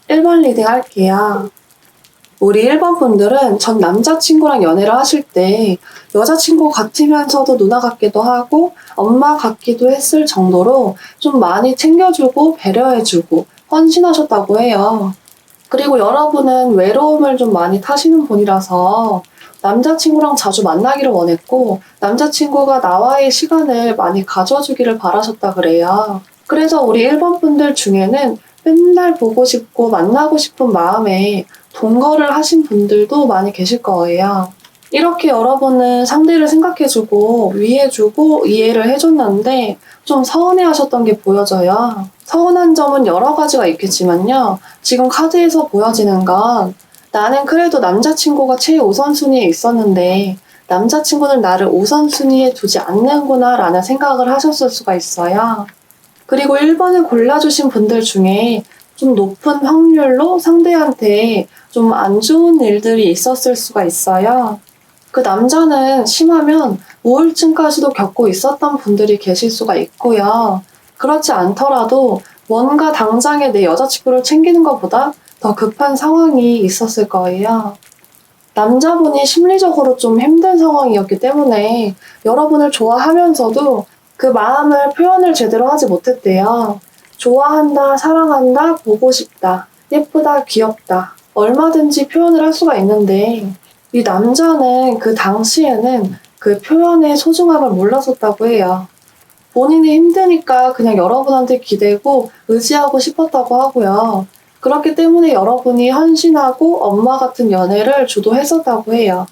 (1번) 리딩 할게요. 우리 1번 분들은 전 남자친구랑 연애를 하실 때 여자친구 같으면서도 누나 같기도 하고 엄마 같기도 했을 정도로 좀 많이 챙겨주고 배려해주고 헌신하셨다고 해요. 그리고 여러분은 외로움을 좀 많이 타시는 분이라서 남자친구랑 자주 만나기를 원했고 남자친구가 나와의 시간을 많이 가져주기를 바라셨다 그래요. 그래서 우리 1번 분들 중에는 맨날 보고 싶고 만나고 싶은 마음에 동거를 하신 분들도 많이 계실 거예요. 이렇게 여러분은 상대를 생각해주고 위해주고 이해를 해줬는데 좀 서운해하셨던 게 보여져요. 서운한 점은 여러 가지가 있겠지만요. 지금 카드에서 보여지는 건 나는 그래도 남자친구가 최우선순위에 있었는데 남자친구는 나를 우선순위에 두지 않는구나 라는 생각을 하셨을 수가 있어요. 그리고 1번을 골라주신 분들 중에 좀 높은 확률로 상대한테 좀 안 좋은 일들이 있었을 수가 있어요. 그 남자는 심하면 우울증까지도 겪고 있었던 분들이 계실 수가 있고요. 그렇지 않더라도 뭔가 당장에 내 여자친구를 챙기는 것보다 더 급한 상황이 있었을 거예요. 남자분이 심리적으로 좀 힘든 상황이었기 때문에 여러분을 좋아하면서도 그 마음을 표현을 제대로 하지 못했대요. 좋아한다, 사랑한다, 보고 싶다, 예쁘다, 귀엽다 얼마든지 표현을 할 수가 있는데 이 남자는 그 당시에는 그 표현의 소중함을 몰랐었다고 해요. 본인이 힘드니까 그냥 여러분한테 기대고 의지하고 싶었다고 하고요. 그렇기 때문에 여러분이 헌신하고 엄마 같은 연애를 주도했었다고 해요.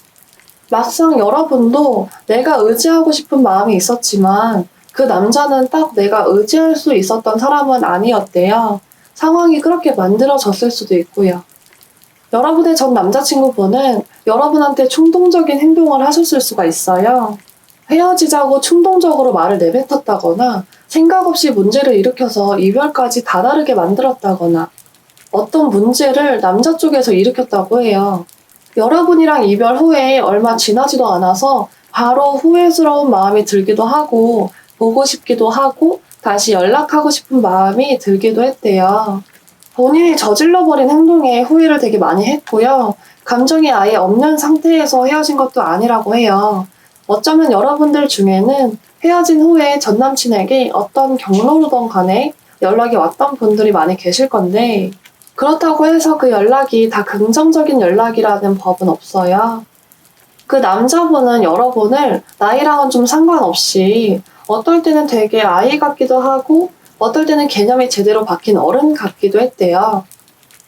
막상 여러분도 내가 의지하고 싶은 마음이 있었지만 그 남자는 딱 내가 의지할 수 있었던 사람은 아니었대요. 상황이 그렇게 만들어졌을 수도 있고요. 여러분의 전 남자친구분은 여러분한테 충동적인 행동을 하셨을 수가 있어요. 헤어지자고 충동적으로 말을 내뱉었다거나 생각 없이 문제를 일으켜서 이별까지 다다르게 만들었다거나 어떤 문제를 남자 쪽에서 일으켰다고 해요. 여러분이랑 이별 후에 얼마 지나지도 않아서 바로 후회스러운 마음이 들기도 하고 보고 싶기도 하고 다시 연락하고 싶은 마음이 들기도 했대요. 본인이 저질러버린 행동에 후회를 되게 많이 했고요. 감정이 아예 없는 상태에서 헤어진 것도 아니라고 해요. 어쩌면 여러분들 중에는 헤어진 후에 전남친에게 어떤 경로로든 간에 연락이 왔던 분들이 많이 계실 건데 그렇다고 해서 그 연락이 다 긍정적인 연락이라는 법은 없어요. 그 남자분은 여러분을 나이랑은 좀 상관없이 어떨 때는 되게 아이 같기도 하고 어떨 때는 개념이 제대로 박힌 어른 같기도 했대요.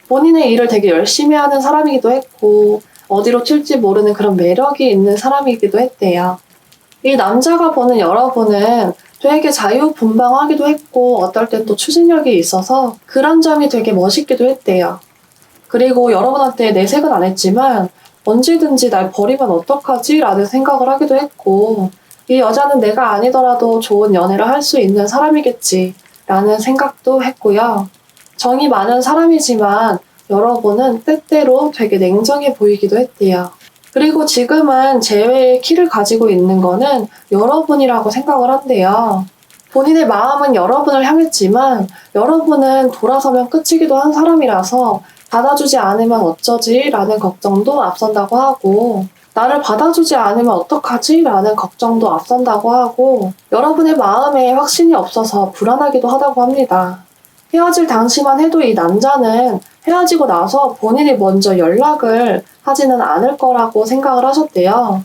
본인의 일을 되게 열심히 하는 사람이기도 했고 어디로 튈지 모르는 그런 매력이 있는 사람이기도 했대요. 이 남자가 보는 여러분은 되게 자유분방하기도 했고 어떨 땐 또 추진력이 있어서 그런 점이 되게 멋있기도 했대요. 그리고 여러분한테 내색은 안 했지만 언제든지 날 버리면 어떡하지? 라는 생각을 하기도 했고 이 여자는 내가 아니더라도 좋은 연애를 할 수 있는 사람이겠지 라는 생각도 했고요. 정이 많은 사람이지만 여러분은 때때로 되게 냉정해 보이기도 했대요. 그리고 지금은 재회의 키를 가지고 있는 거는 여러분이라고 생각을 한대요. 본인의 마음은 여러분을 향했지만 여러분은 돌아서면 끝이기도 한 사람이라서 받아주지 않으면 어쩌지? 라는 걱정도 앞선다고 하고 나를 받아주지 않으면 어떡하지? 라는 걱정도 앞선다고 하고 여러분의 마음에 확신이 없어서 불안하기도 하다고 합니다. 헤어질 당시만 해도 이 남자는 헤어지고 나서 본인이 먼저 연락을 하지는 않을 거라고 생각을 하셨대요.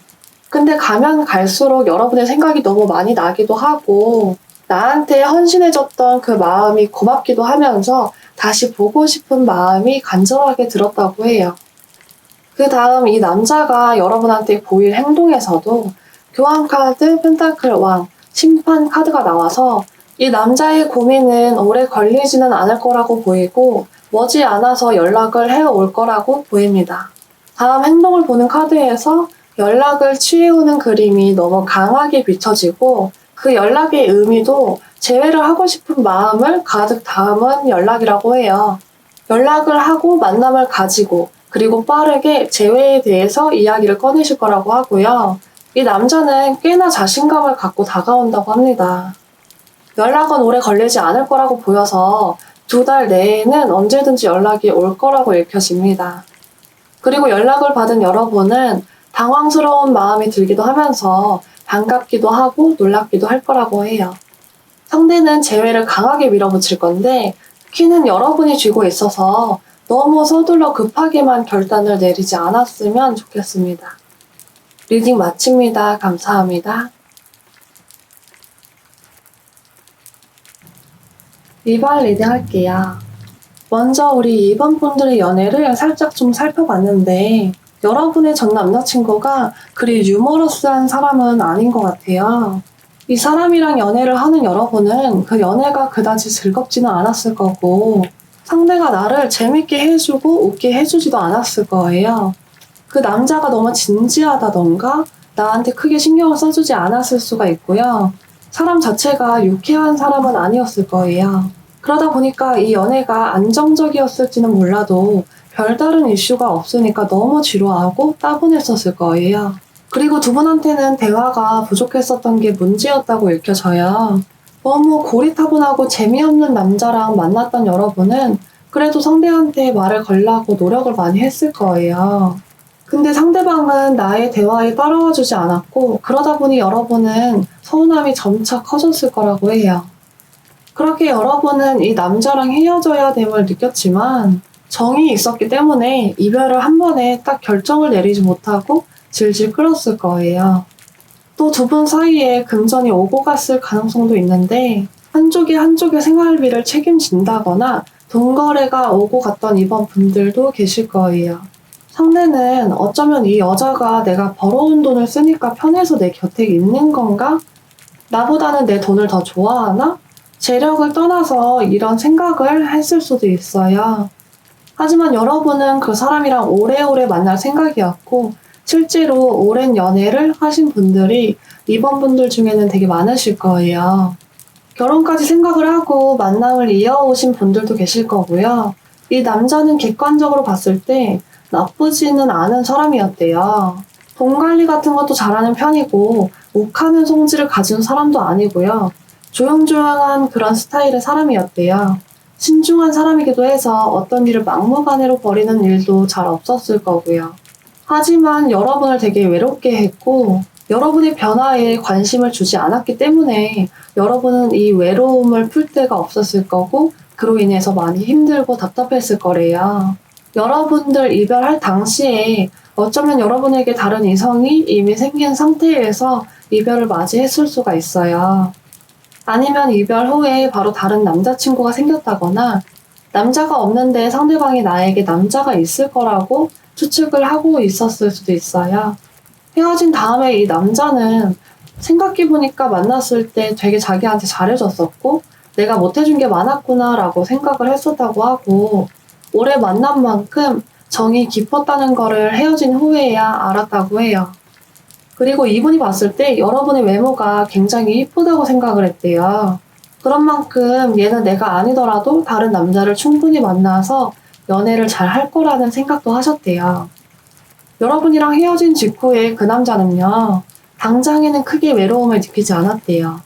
근데 가면 갈수록 여러분의 생각이 너무 많이 나기도 하고 나한테 헌신해줬던 그 마음이 고맙기도 하면서 다시 보고 싶은 마음이 간절하게 들었다고 해요. 그 다음 이 남자가 여러분한테 보일 행동에서도 교환카드, 펜타클 왕, 심판 카드가 나와서 이 남자의 고민은 오래 걸리지는 않을 거라고 보이고 머지않아서 연락을 해올 거라고 보입니다. 다음 행동을 보는 카드에서 연락을 취해오는 그림이 너무 강하게 비춰지고 그 연락의 의미도 재회를 하고 싶은 마음을 가득 담은 연락이라고 해요. 연락을 하고 만남을 가지고 그리고 빠르게 재회에 대해서 이야기를 꺼내실 거라고 하고요. 이 남자는 꽤나 자신감을 갖고 다가온다고 합니다. 연락은 오래 걸리지 않을 거라고 보여서 2달 내에는 언제든지 연락이 올 거라고 읽혀집니다. 그리고 연락을 받은 여러분은 당황스러운 마음이 들기도 하면서 반갑기도 하고 놀랍기도 할 거라고 해요. 상대는 재회를 강하게 밀어붙일 건데 키는 여러분이 쥐고 있어서 너무 서둘러 급하게만 결단을 내리지 않았으면 좋겠습니다. 리딩 마칩니다. 감사합니다. 2번 리딩 할게요. 먼저 우리 2번 분들의 연애를 살짝 좀 살펴봤는데 여러분의 전 남자친구가 그리 유머러스한 사람은 아닌 것 같아요. 이 사람이랑 연애를 하는 여러분은 그 연애가 그다지 즐겁지는 않았을 거고 상대가 나를 재밌게 해주고 웃게 해주지도 않았을 거예요. 그 남자가 너무 진지하다던가 나한테 크게 신경을 써주지 않았을 수가 있고요. 사람 자체가 유쾌한 사람은 아니었을 거예요. 그러다 보니까 이 연애가 안정적이었을지는 몰라도 별다른 이슈가 없으니까 너무 지루하고 따분했었을 거예요. 그리고 두 분한테는 대화가 부족했었던 게 문제였다고 읽혀져요. 너무 고리타분하고 재미없는 남자랑 만났던 여러분은 그래도 상대한테 말을 걸라고 노력을 많이 했을 거예요. 근데 상대방은 나의 대화에 따라와 주지 않았고 그러다 보니 여러분은 서운함이 점차 커졌을 거라고 해요. 그렇게 여러분은 이 남자랑 헤어져야 됨을 느꼈지만 정이 있었기 때문에 이별을 한 번에 딱 결정을 내리지 못하고 질질 끌었을 거예요. 또 두 분 사이에 금전이 오고 갔을 가능성도 있는데 한쪽이 한쪽의 생활비를 책임진다거나 돈 거래가 오고 갔던 이번 분들도 계실 거예요. 상대는 어쩌면 이 여자가 내가 벌어온 돈을 쓰니까 편해서 내 곁에 있는 건가? 나보다는 내 돈을 더 좋아하나? 재력을 떠나서 이런 생각을 했을 수도 있어요. 하지만 여러분은 그 사람이랑 오래오래 만날 생각이었고 실제로 오랜 연애를 하신 분들이 이번 분들 중에는 되게 많으실 거예요. 결혼까지 생각을 하고 만남을 이어오신 분들도 계실 거고요. 이 남자는 객관적으로 봤을 때 나쁘지는 않은 사람이었대요. 돈 관리 같은 것도 잘하는 편이고 욱하는 성질을 가진 사람도 아니고요. 조용조용한 그런 스타일의 사람이었대요. 신중한 사람이기도 해서 어떤 일을 막무가내로 벌이는 일도 잘 없었을 거고요. 하지만 여러분을 되게 외롭게 했고 여러분의 변화에 관심을 주지 않았기 때문에 여러분은 이 외로움을 풀 데가 없었을 거고 그로 인해서 많이 힘들고 답답했을 거래요. 여러분들 이별할 당시에 어쩌면 여러분에게 다른 이성이 이미 생긴 상태에서 이별을 맞이했을 수가 있어요. 아니면 이별 후에 바로 다른 남자친구가 생겼다거나 남자가 없는데 상대방이 나에게 남자가 있을 거라고 추측을 하고 있었을 수도 있어요. 헤어진 다음에 이 남자는 생각해보니까 만났을 때 되게 자기한테 잘해줬었고 내가 못해준 게 많았구나 라고 생각을 했었다고 하고 오래 만난 만큼 정이 깊었다는 거를 헤어진 후에야 알았다고 해요. 그리고 이분이 봤을 때 여러분의 외모가 굉장히 이쁘다고 생각을 했대요. 그런 만큼 얘는 내가 아니더라도 다른 남자를 충분히 만나서 연애를 잘 할 거라는 생각도 하셨대요. 여러분이랑 헤어진 직후에 그 남자는요, 당장에는 크게 외로움을 느끼지 않았대요.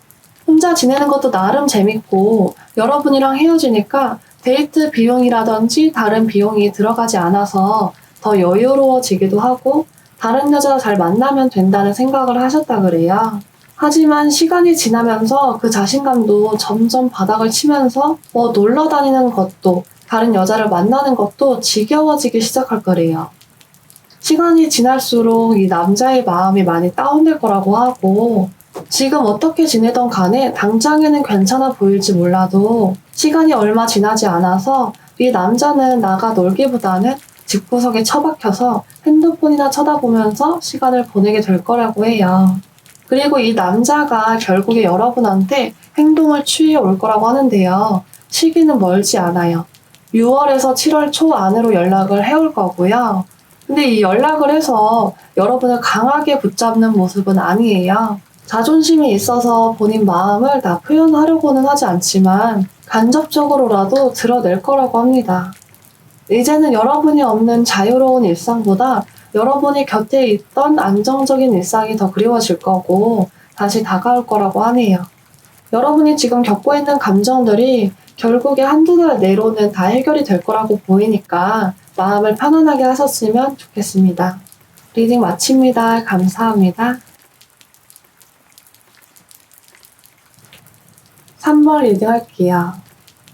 혼자 지내는 것도 나름 재밌고 여러분이랑 헤어지니까 데이트 비용이라든지 다른 비용이 들어가지 않아서 더 여유로워지기도 하고 다른 여자 잘 만나면 된다는 생각을 하셨다 그래요. 하지만 시간이 지나면서 그 자신감도 점점 바닥을 치면서 놀러 다니는 것도 다른 여자를 만나는 것도 지겨워지기 시작할 거래요. 시간이 지날수록 이 남자의 마음이 많이 다운될 거라고 하고 지금 어떻게 지내던 간에 당장에는 괜찮아 보일지 몰라도 시간이 얼마 지나지 않아서 이 남자는 나가 놀기보다는 집구석에 처박혀서 핸드폰이나 쳐다보면서 시간을 보내게 될 거라고 해요. 그리고 이 남자가 결국에 여러분한테 행동을 취해 올 거라고 하는데요. 시기는 멀지 않아요. 6월에서 7월 초 안으로 연락을 해올 거고요. 근데 이 연락을 해서 여러분을 강하게 붙잡는 모습은 아니에요. 자존심이 있어서 본인 마음을 다 표현하려고는 하지 않지만 간접적으로라도 드러낼 거라고 합니다. 이제는 여러분이 없는 자유로운 일상보다 여러분이 곁에 있던 안정적인 일상이 더 그리워질 거고 다시 다가올 거라고 하네요. 여러분이 지금 겪고 있는 감정들이 결국에 한두 달 내로는 다 해결이 될 거라고 보이니까 마음을 편안하게 하셨으면 좋겠습니다. 리딩 마칩니다. 감사합니다. 3번 리딩 할게요.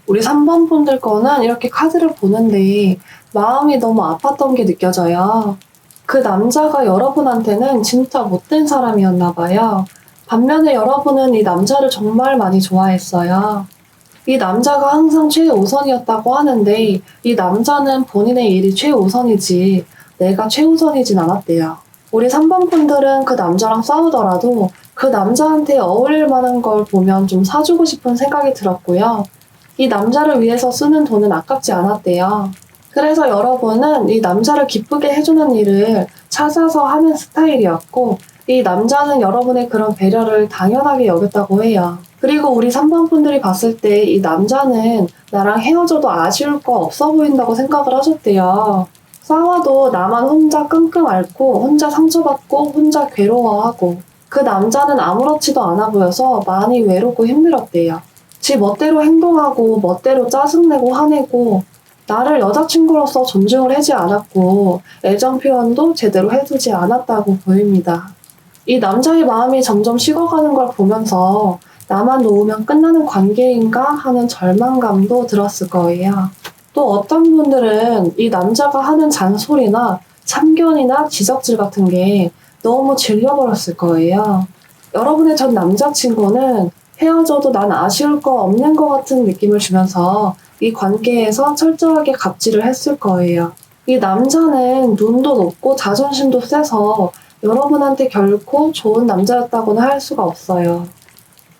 우리 3번 분들 거는 이렇게 카드를 보는데 마음이 너무 아팠던 게 느껴져요. 그 남자가 여러분한테는 진짜 못된 사람이었나 봐요. 반면에 여러분은 이 남자를 정말 많이 좋아했어요. 이 남자가 항상 최우선이었다고 하는데 이 남자는 본인의 일이 최우선이지 내가 최우선이진 않았대요. 우리 3번 분들은 그 남자랑 싸우더라도 그 남자한테 어울릴 만한 걸 보면 좀 사주고 싶은 생각이 들었고요. 이 남자를 위해서 쓰는 돈은 아깝지 않았대요. 그래서 여러분은 이 남자를 기쁘게 해주는 일을 찾아서 하는 스타일이었고 이 남자는 여러분의 그런 배려를 당연하게 여겼다고 해요. 그리고 우리 3번 분들이 봤을 때 이 남자는 나랑 헤어져도 아쉬울 거 없어 보인다고 생각을 하셨대요. 싸워도 나만 혼자 끙끙 앓고 혼자 상처받고 혼자 괴로워하고 그 남자는 아무렇지도 않아 보여서 많이 외롭고 힘들었대요. 지 멋대로 행동하고 멋대로 짜증내고 화내고 나를 여자친구로서 존중을 하지 않았고 애정 표현도 제대로 해주지 않았다고 보입니다. 이 남자의 마음이 점점 식어가는 걸 보면서 나만 놓으면 끝나는 관계인가 하는 절망감도 들었을 거예요. 또 어떤 분들은 이 남자가 하는 잔소리나 참견이나 지적질 같은 게 너무 질려버렸을 거예요. 여러분의 전 남자친구는 헤어져도 난 아쉬울 거 없는 것 같은 느낌을 주면서 이 관계에서 철저하게 갑질을 했을 거예요. 이 남자는 눈도 높고 자존심도 세서 여러분한테 결코 좋은 남자였다고는 할 수가 없어요.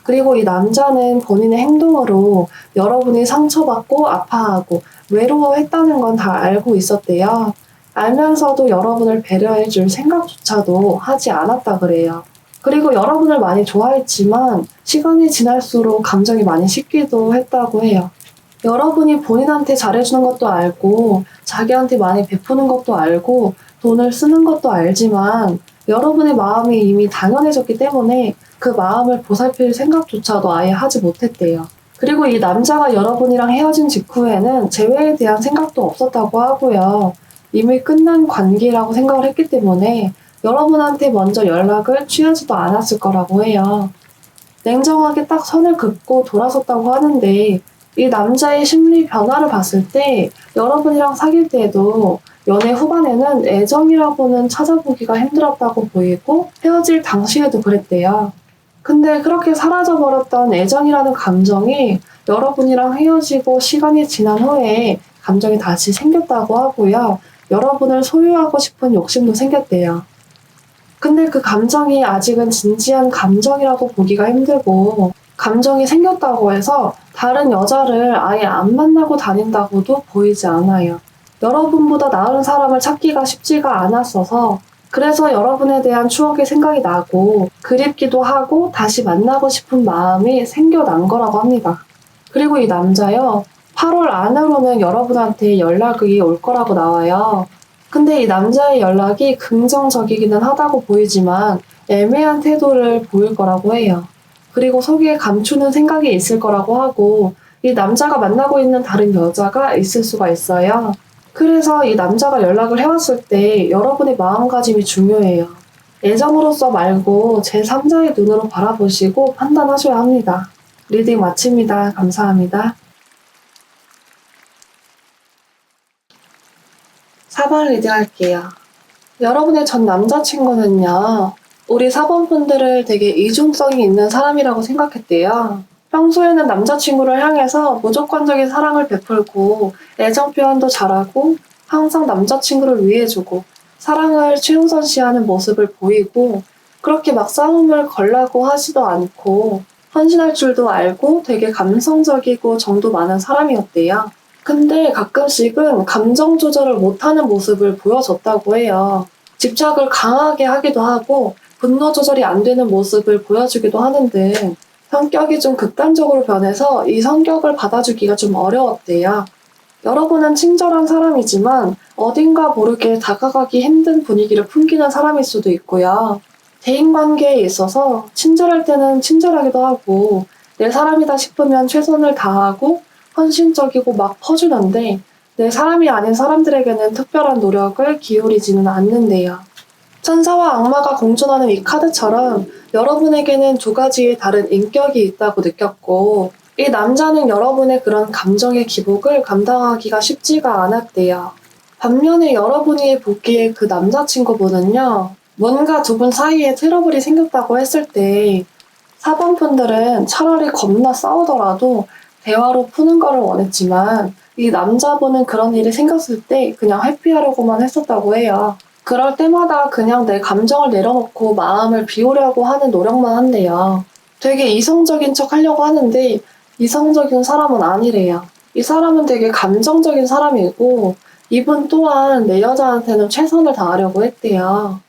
그리고 이 남자는 본인의 행동으로 여러분이 상처받고 아파하고 외로워했다는 건 다 알고 있었대요. 알면서도 여러분을 배려해줄 생각조차도 하지 않았다 그래요. 그리고 여러분을 많이 좋아했지만 시간이 지날수록 감정이 많이 식기도 했다고 해요. 여러분이 본인한테 잘해주는 것도 알고 자기한테 많이 베푸는 것도 알고 돈을 쓰는 것도 알지만 여러분의 마음이 이미 당연해졌기 때문에 그 마음을 보살필 생각조차도 아예 하지 못했대요. 그리고 이 남자가 여러분이랑 헤어진 직후에는 재회에 대한 생각도 없었다고 하고요. 이미 끝난 관계라고 생각을 했기 때문에 여러분한테 먼저 연락을 취하지도 않았을 거라고 해요. 냉정하게 딱 선을 긋고 돌아섰다고 하는데 이 남자의 심리 변화를 봤을 때 여러분이랑 사귈 때에도 연애 후반에는 애정이라고는 찾아보기가 힘들었다고 보이고 헤어질 당시에도 그랬대요. 근데 그렇게 사라져버렸던 애정이라는 감정이 여러분이랑 헤어지고 시간이 지난 후에 감정이 다시 생겼다고 하고요. 여러분을 소유하고 싶은 욕심도 생겼대요. 근데 그 감정이 아직은 진지한 감정이라고 보기가 힘들고, 감정이 생겼다고 해서 다른 여자를 아예 안 만나고 다닌다고도 보이지 않아요. 여러분보다 나은 사람을 찾기가 쉽지가 않았어서, 그래서 여러분에 대한 추억이 생각이 나고 그립기도 하고 다시 만나고 싶은 마음이 생겨난 거라고 합니다. 그리고 이 남자요, 8월 안으로는 여러분한테 연락이 올 거라고 나와요. 근데 이 남자의 연락이 긍정적이기는 하다고 보이지만 애매한 태도를 보일 거라고 해요. 그리고 속에 감추는 생각이 있을 거라고 하고, 이 남자가 만나고 있는 다른 여자가 있을 수가 있어요. 그래서 이 남자가 연락을 해왔을 때 여러분의 마음가짐이 중요해요. 애정으로서 말고 제3자의 눈으로 바라보시고 판단하셔야 합니다. 리딩 마칩니다. 감사합니다. 4번 리딩 할게요. 여러분의 전 남자친구는요, 우리 4번 분들을 되게 이중성이 있는 사람이라고 생각했대요. 평소에는 남자친구를 향해서 무조건적인 사랑을 베풀고 애정 표현도 잘하고 항상 남자친구를 위해주고 사랑을 최우선시하는 모습을 보이고, 그렇게 막 싸움을 걸라고 하지도 않고 헌신할 줄도 알고 되게 감성적이고 정도 많은 사람이었대요. 근데 가끔씩은 감정 조절을 못하는 모습을 보여줬다고 해요. 집착을 강하게 하기도 하고 분노 조절이 안 되는 모습을 보여주기도 하는 등 성격이 좀 극단적으로 변해서 이 성격을 받아주기가 좀 어려웠대요. 여러분은 친절한 사람이지만 어딘가 모르게 다가가기 힘든 분위기를 풍기는 사람일 수도 있고요. 대인관계에 있어서 친절할 때는 친절하기도 하고 내 사람이다 싶으면 최선을 다하고 헌신적이고 막 퍼주는데, 내 사람이 아닌 사람들에게는 특별한 노력을 기울이지는 않는데요. 천사와 악마가 공존하는 이 카드처럼 여러분에게는 두 가지의 다른 인격이 있다고 느꼈고, 이 남자는 여러분의 그런 감정의 기복을 감당하기가 쉽지가 않았대요. 반면에 여러분이 보기에 그 남자친구분은요, 뭔가 두 분 사이에 트러블이 생겼다고 했을 때 4번 분들은 차라리 겁나 싸우더라도 대화로 푸는 거를 원했지만, 이 남자분은 그런 일이 생겼을 때 그냥 회피하려고만 했었다고 해요. 그럴 때마다 그냥 내 감정을 내려놓고 마음을 비우려고 하는 노력만 한대요. 되게 이성적인 척 하려고 하는데 이성적인 사람은 아니래요. 이 사람은 되게 감정적인 사람이고, 이분 또한 내 여자한테는 최선을 다하려고 했대요.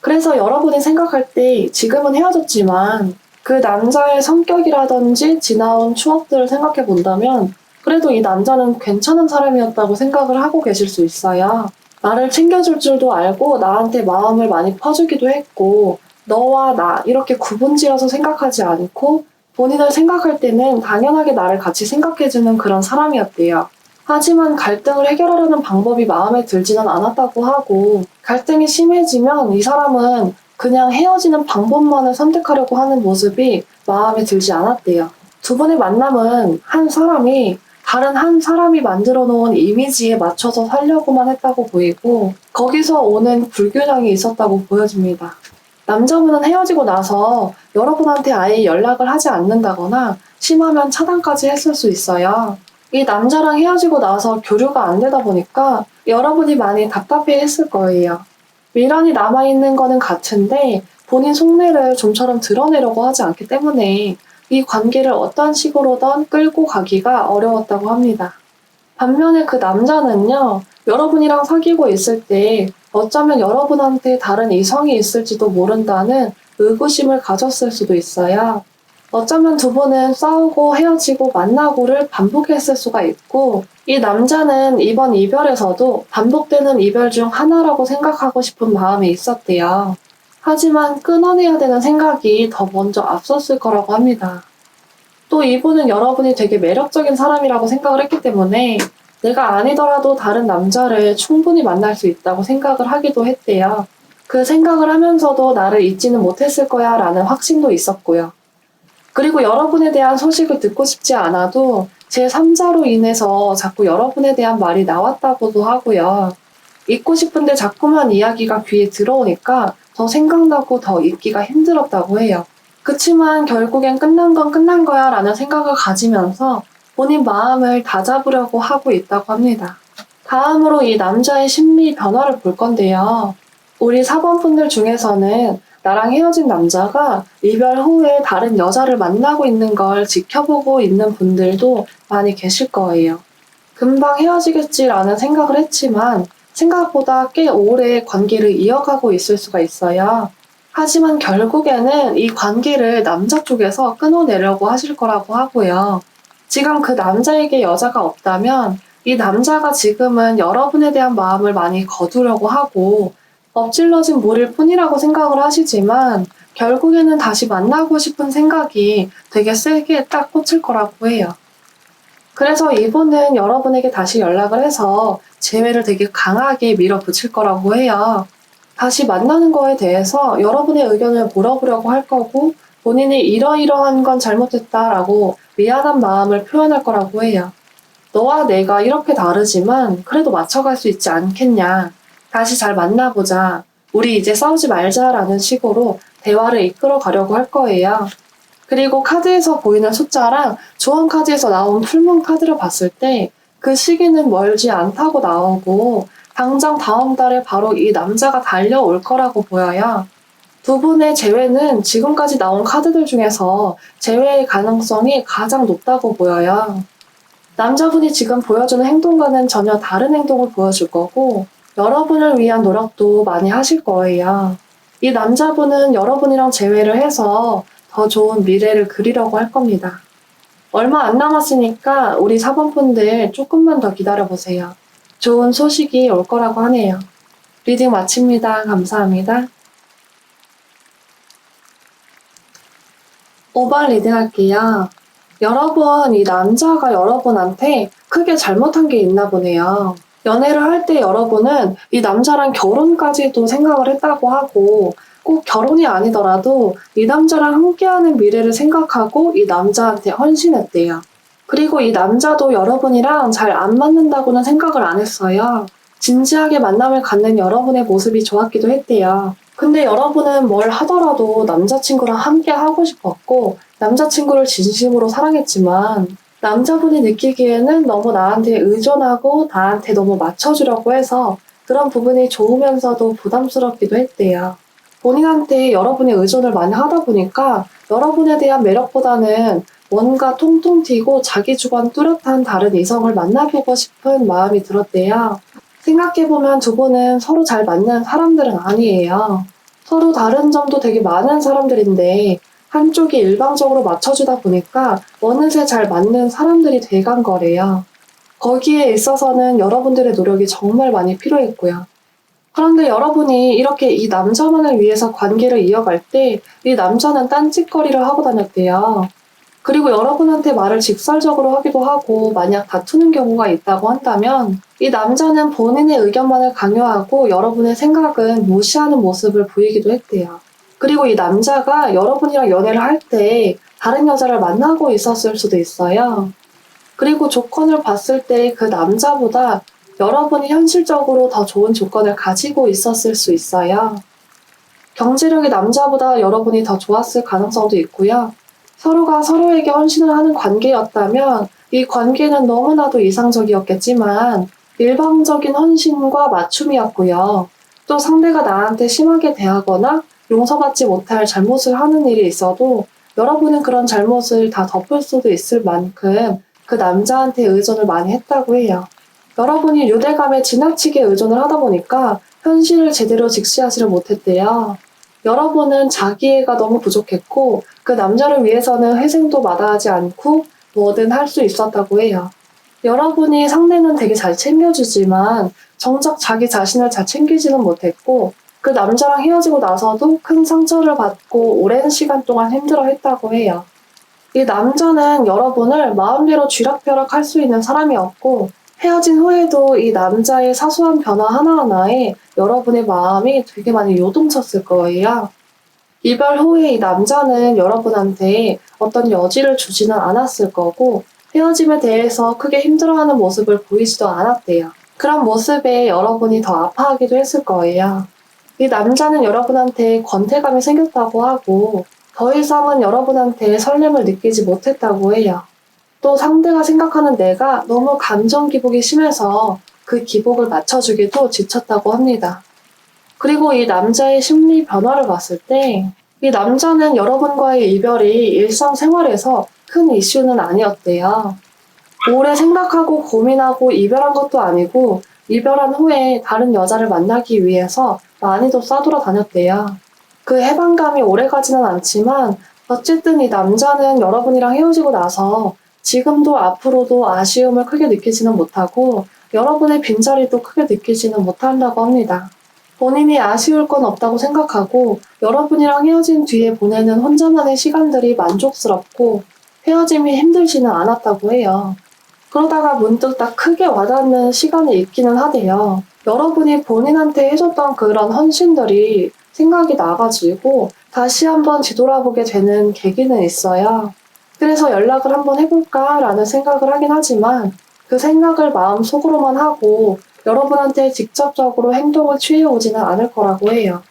그래서 여러분이 생각할 때 지금은 헤어졌지만 그 남자의 성격이라든지 지나온 추억들을 생각해 본다면 그래도 이 남자는 괜찮은 사람이었다고 생각을 하고 계실 수 있어요. 나를 챙겨줄 줄도 알고 나한테 마음을 많이 퍼주기도 했고, 너와 나 이렇게 구분지어서 생각하지 않고 본인을 생각할 때는 당연하게 나를 같이 생각해주는 그런 사람이었대요. 하지만 갈등을 해결하려는 방법이 마음에 들지는 않았다고 하고, 갈등이 심해지면 이 사람은 그냥 헤어지는 방법만을 선택하려고 하는 모습이 마음에 들지 않았대요. 두 분의 만남은 한 사람이 다른 한 사람이 만들어 놓은 이미지에 맞춰서 살려고만 했다고 보이고, 거기서 오는 불균형이 있었다고 보여집니다. 남자분은 헤어지고 나서 여러분한테 아예 연락을 하지 않는다거나 심하면 차단까지 했을 수 있어요. 이 남자랑 헤어지고 나서 교류가 안 되다 보니까 여러분이 많이 답답해 했을 거예요. 미련이 남아있는 거는 같은데 본인 속내를 좀처럼 드러내려고 하지 않기 때문에 이 관계를 어떤 식으로든 끌고 가기가 어려웠다고 합니다. 반면에 그 남자는요, 여러분이랑 사귀고 있을 때 어쩌면 여러분한테 다른 이성이 있을지도 모른다는 의구심을 가졌을 수도 있어요. 어쩌면 두 분은 싸우고 헤어지고 만나고를 반복했을 수가 있고, 이 남자는 이번 이별에서도 반복되는 이별 중 하나라고 생각하고 싶은 마음이 있었대요. 하지만 끊어내야 되는 생각이 더 먼저 앞섰을 거라고 합니다. 또 이분은 여러분이 되게 매력적인 사람이라고 생각을 했기 때문에 내가 아니더라도 다른 남자를 충분히 만날 수 있다고 생각을 하기도 했대요. 그 생각을 하면서도 나를 잊지는 못했을 거야 라는 확신도 있었고요. 그리고 여러분에 대한 소식을 듣고 싶지 않아도 제3자로 인해서 자꾸 여러분에 대한 말이 나왔다고도 하고요. 잊고 싶은데 자꾸만 이야기가 귀에 들어오니까 더 생각나고 더 잊기가 힘들었다고 해요. 그치만 결국엔 끝난 건 끝난 거야 라는 생각을 가지면서 본인 마음을 다잡으려고 하고 있다고 합니다. 다음으로 이 남자의 심리 변화를 볼 건데요. 우리 4번 분들 중에서는 나랑 헤어진 남자가 이별 후에 다른 여자를 만나고 있는 걸 지켜보고 있는 분들도 많이 계실 거예요. 금방 헤어지겠지라는 생각을 했지만 생각보다 꽤 오래 관계를 이어가고 있을 수가 있어요. 하지만 결국에는 이 관계를 남자 쪽에서 끊어내려고 하실 거라고 하고요. 지금 그 남자에게 여자가 없다면 이 남자가 지금은 여러분에 대한 마음을 많이 거두려고 하고 엎질러진 물일 뿐이라고 생각을 하시지만 결국에는 다시 만나고 싶은 생각이 되게 세게 딱 꽂힐 거라고 해요. 그래서 이분은 여러분에게 다시 연락을 해서 재회를 되게 강하게 밀어붙일 거라고 해요. 다시 만나는 거에 대해서 여러분의 의견을 물어보려고 할 거고 본인이 이러이러한 건 잘못했다라고 미안한 마음을 표현할 거라고 해요. 너와 내가 이렇게 다르지만 그래도 맞춰갈 수 있지 않겠냐. 다시 잘 만나보자. 우리 이제 싸우지 말자라는 식으로 대화를 이끌어 가려고 할 거예요. 그리고 카드에서 보이는 숫자랑 조언 카드에서 나온 풀문 카드를 봤을 때 그 시기는 멀지 않다고 나오고 당장 다음 달에 바로 이 남자가 달려올 거라고 보여요. 두 분의 재회는 지금까지 나온 카드들 중에서 재회의 가능성이 가장 높다고 보여요. 남자분이 지금 보여주는 행동과는 전혀 다른 행동을 보여줄 거고 여러분을 위한 노력도 많이 하실 거예요. 이 남자분은 여러분이랑 재회를 해서 더 좋은 미래를 그리려고 할 겁니다. 얼마 안 남았으니까 우리 4번 분들 조금만 더 기다려보세요. 좋은 소식이 올 거라고 하네요. 리딩 마칩니다. 감사합니다. 5번 리딩 할게요. 여러분, 이 남자가 여러분한테 크게 잘못한 게 있나 보네요. 연애를 할 때 여러분은 이 남자랑 결혼까지도 생각을 했다고 하고 꼭 결혼이 아니더라도 이 남자랑 함께하는 미래를 생각하고 이 남자한테 헌신했대요. 그리고 이 남자도 여러분이랑 잘 안 맞는다고는 생각을 안 했어요. 진지하게 만남을 갖는 여러분의 모습이 좋았기도 했대요. 근데 여러분은 뭘 하더라도 남자친구랑 함께 하고 싶었고 남자친구를 진심으로 사랑했지만 남자분이 느끼기에는 너무 나한테 의존하고 나한테 너무 맞춰주려고 해서 그런 부분이 좋으면서도 부담스럽기도 했대요. 본인한테 여러분이 의존을 많이 하다 보니까 여러분에 대한 매력보다는 뭔가 통통 튀고 자기 주관 뚜렷한 다른 이성을 만나보고 싶은 마음이 들었대요. 생각해보면 두 분은 서로 잘 맞는 사람들은 아니에요. 서로 다른 점도 되게 많은 사람들인데 한쪽이 일방적으로 맞춰주다 보니까 어느새 잘 맞는 사람들이 돼간 거래요. 거기에 있어서는 여러분들의 노력이 정말 많이 필요했고요. 그런데 여러분이 이렇게 이 남자만을 위해서 관계를 이어갈 때 이 남자는 딴짓거리를 하고 다녔대요. 그리고 여러분한테 말을 직설적으로 하기도 하고 만약 다투는 경우가 있다고 한다면 이 남자는 본인의 의견만을 강요하고 여러분의 생각은 무시하는 모습을 보이기도 했대요. 그리고 이 남자가 여러분이랑 연애를 할 때 다른 여자를 만나고 있었을 수도 있어요. 그리고 조건을 봤을 때 그 남자보다 여러분이 현실적으로 더 좋은 조건을 가지고 있었을 수 있어요. 경제력이 남자보다 여러분이 더 좋았을 가능성도 있고요. 서로가 서로에게 헌신을 하는 관계였다면 이 관계는 너무나도 이상적이었겠지만 일방적인 헌신과 맞춤이었고요. 또 상대가 나한테 심하게 대하거나 용서받지 못할 잘못을 하는 일이 있어도 여러분은 그런 잘못을 다 덮을 수도 있을 만큼 그 남자한테 의존을 많이 했다고 해요. 여러분이 유대감에 지나치게 의존을 하다 보니까 현실을 제대로 직시하지를 못했대요. 여러분은 자기애가 너무 부족했고 그 남자를 위해서는 희생도 마다하지 않고 뭐든 할 수 있었다고 해요. 여러분이 상대는 되게 잘 챙겨주지만 정작 자기 자신을 잘 챙기지는 못했고 그 남자랑 헤어지고 나서도 큰 상처를 받고 오랜 시간 동안 힘들어했다고 해요. 이 남자는 여러분을 마음대로 쥐락펴락 할 수 있는 사람이었고 헤어진 후에도 이 남자의 사소한 변화 하나하나에 여러분의 마음이 되게 많이 요동쳤을 거예요. 이별 후에 이 남자는 여러분한테 어떤 여지를 주지는 않았을 거고 헤어짐에 대해서 크게 힘들어하는 모습을 보이지도 않았대요. 그런 모습에 여러분이 더 아파하기도 했을 거예요. 이 남자는 여러분한테 권태감이 생겼다고 하고 더 이상은 여러분한테 설렘을 느끼지 못했다고 해요. 또 상대가 생각하는 내가 너무 감정 기복이 심해서 그 기복을 맞춰주기도 지쳤다고 합니다. 그리고 이 남자의 심리 변화를 봤을 때 이 남자는 여러분과의 이별이 일상생활에서 큰 이슈는 아니었대요. 오래 생각하고 고민하고 이별한 것도 아니고 이별한 후에 다른 여자를 만나기 위해서 많이도 싸돌아다녔대요. 그 해방감이 오래가지는 않지만 어쨌든 이 남자는 여러분이랑 헤어지고 나서 지금도 앞으로도 아쉬움을 크게 느끼지는 못하고 여러분의 빈자리도 크게 느끼지는 못한다고 합니다. 본인이 아쉬울 건 없다고 생각하고 여러분이랑 헤어진 뒤에 보내는 혼자만의 시간들이 만족스럽고 헤어짐이 힘들지는 않았다고 해요. 그러다가 문득 딱 크게 와닿는 시간이 있기는 하대요. 여러분이 본인한테 해줬던 그런 헌신들이 생각이 나가지고 다시 한번 뒤돌아보게 되는 계기는 있어요. 그래서 연락을 한번 해볼까라는 생각을 하긴 하지만 그 생각을 마음속으로만 하고 여러분한테 직접적으로 행동을 취해오지는 않을 거라고 해요.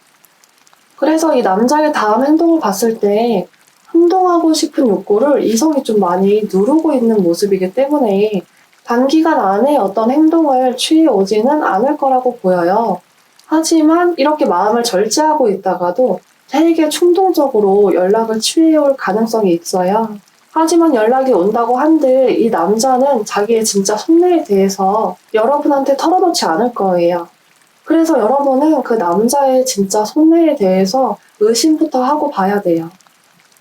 그래서 이 남자의 다음 행동을 봤을 때 행동하고 싶은 욕구를 이성이 좀 많이 누르고 있는 모습이기 때문에 단기간 안에 어떤 행동을 취해오지는 않을 거라고 보여요. 하지만 이렇게 마음을 절제하고 있다가도 되게 충동적으로 연락을 취해올 가능성이 있어요. 하지만 연락이 온다고 한들 이 남자는 자기의 진짜 속내에 대해서 여러분한테 털어놓지 않을 거예요. 그래서 여러분은 그 남자의 진짜 속내에 대해서 의심부터 하고 봐야 돼요.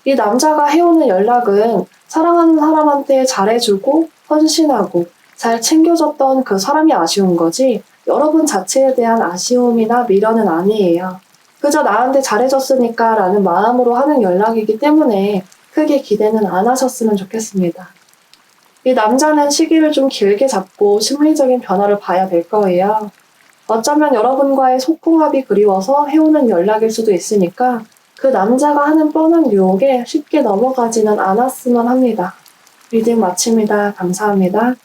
이 남자가 해오는 연락은 사랑하는 사람한테 잘해주고 헌신하고 잘 챙겨줬던 그 사람이 아쉬운 거지 여러분 자체에 대한 아쉬움이나 미련은 아니에요. 그저 나한테 잘해줬으니까 라는 마음으로 하는 연락이기 때문에 크게 기대는 안 하셨으면 좋겠습니다. 이 남자는 시기를 좀 길게 잡고 심리적인 변화를 봐야 될 거예요. 어쩌면 여러분과의 소통합이 그리워서 해오는 연락일 수도 있으니까 그 남자가 하는 뻔한 유혹에 쉽게 넘어가지는 않았으면 합니다. 리딩 마칩니다. 감사합니다.